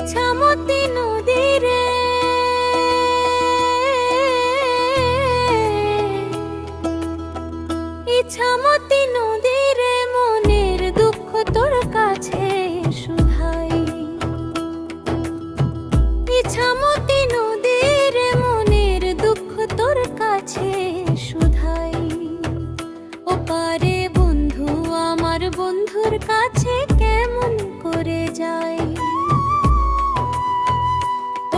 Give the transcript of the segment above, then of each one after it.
ইছামতি নদীরে ইছামতি নদীরে মনের দুঃখ তোর কাছে শুধাই। ইছামতি নদীরে মনের দুঃখ তোর কাছে শুধাই। ওপারে বন্ধু আমার বন্ধুর কাছে কেমন করে যাই।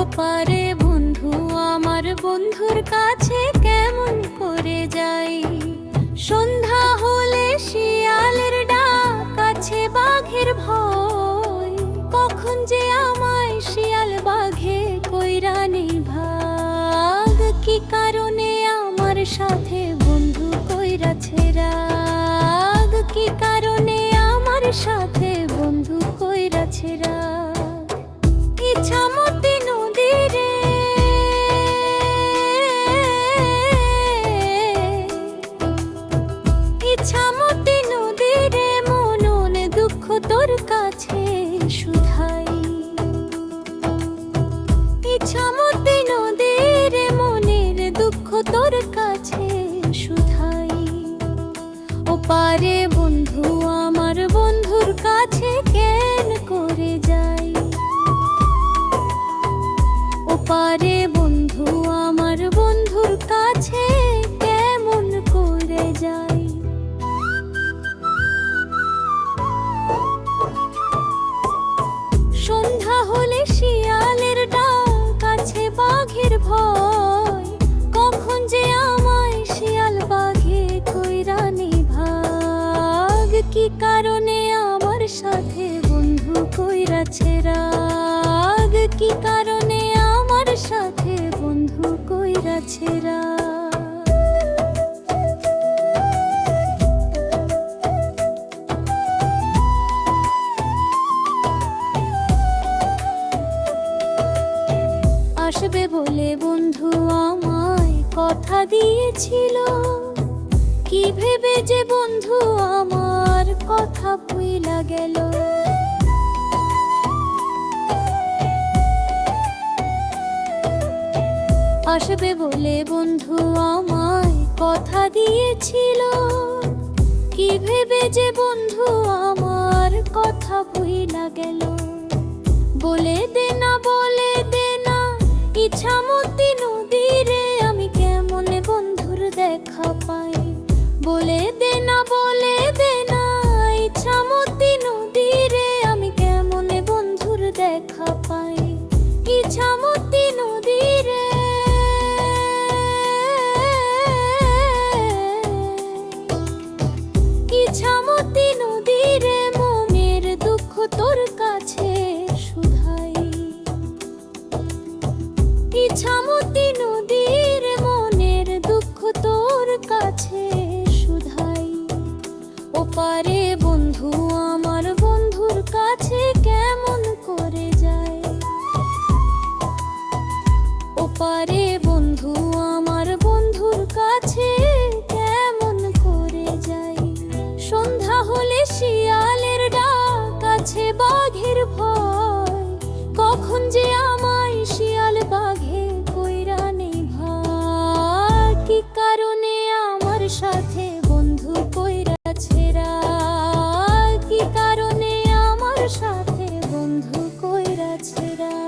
ওপারে বন্ধু আমার বন্ধুর কাছে কেমন করে যাই। সন্ধ্যা হলে শিয়ালের ডাক, আছে বাঘের ভয়। কখন যে আমায় শিয়াল বাঘে কইরা নেই ভাগ। কি কারণে আমার সাথে বন্ধু কইরাছে রাগ। কি কারণে আমার সাথে বন্ধু কইরাছে রাগ। ইছামতি নদীরে ইছামতি নদীরে মনন দুঃখ তোর কাছে শুধাই। ইছামতি নদীরে মনের দুঃখ তোর কাছে শুধাই। ওপারে বন্ধু আমার বন্ধুর কাছে কেন করে যাই। ওপারে বন্ধু আমার বন্ধুর কাছে কেমন করে যাই। সন্ধ্যা হলে শিয়ালের ডাক, আছে বাঘের ভয়। কখন যে আমায় শিয়াল বাঘে কইরা নেই ভাগ। কি কারণে আমার সাথে বন্ধু কইরাছে রাগ। কি কারণে আমার সাথে বন্ধু কইরাছে রাগ। আসবে বলে বন্ধু আমায় কথা দিয়েছিল। কি ভেবে যে বন্ধু আমার কথা ভুইলা গেল। আসবে বলে বন্ধু আমায় কথা দিয়েছিল। কি ভেবে যে বন্ধু আমার কথা ভুইলা গেল। বলে দে না বলে দে না ইছামতি নদীরে আমি কেমন বন্ধুর দেখা পাই। বলে দে না বলে দে না ইছামতি নদীরে আমি কেমন বন্ধুর দেখা পাই। ইছামতি নদীরে ইছামতি নদীরে মনের দুঃখ তোর কাছে শুধাই। ইছামতি নদীর মনের দুঃখ তোর কাছে শুধাই। ওপারে বন্ধু আমার বন্ধুর কাছে কেমন করে যাই। ওপারে বন্ধু আমার বন্ধুর কাছে কেমন করে যাই। সন্ধ্যা হলে শিয়ালের ডাক, আছে বাঘের ভয়। কখন যে আমায় শিয়াল বাঘে কইরা নেই ভাগ। কি কারণে আমার সাথে বন্ধু কইরাছে রাগ। কি কারণে আমার সাথে বন্ধু কইরাছে রাগ।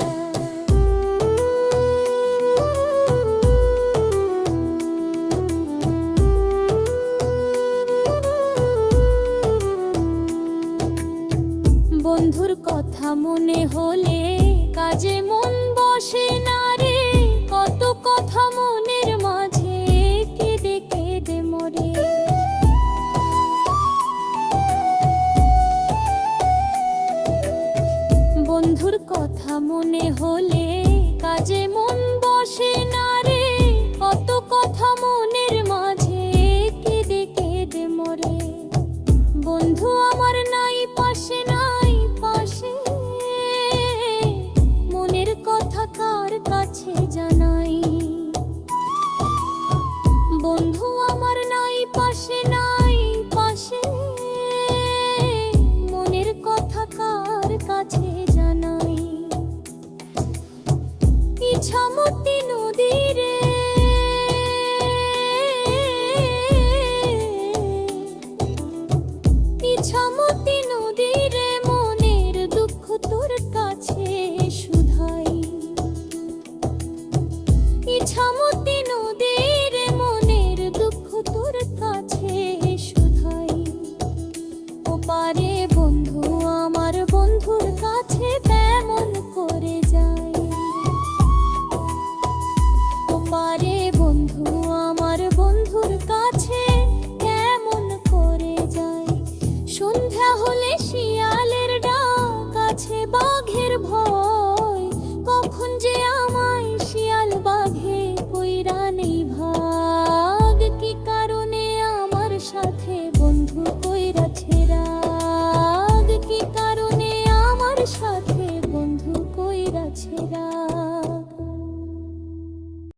বন্ধুর কথা মনে হলে কাজে মন বসে না রে। কত কথা মনের মাঝে কেঁদে কেঁদে মরে। বন্ধুর কথা মনে হলে কাজে মন বসে না রে। কত কথা মনের মাঝে কেঁদে কেঁদে মরে। বন্ধু আমার নাই পাশে নাই পাশে। মনের কথা কার কাছে জানাই। বন্ধু আমার নাই পাশে নাই পাশে। মনের কথা কার কাছে জানাই। সাথে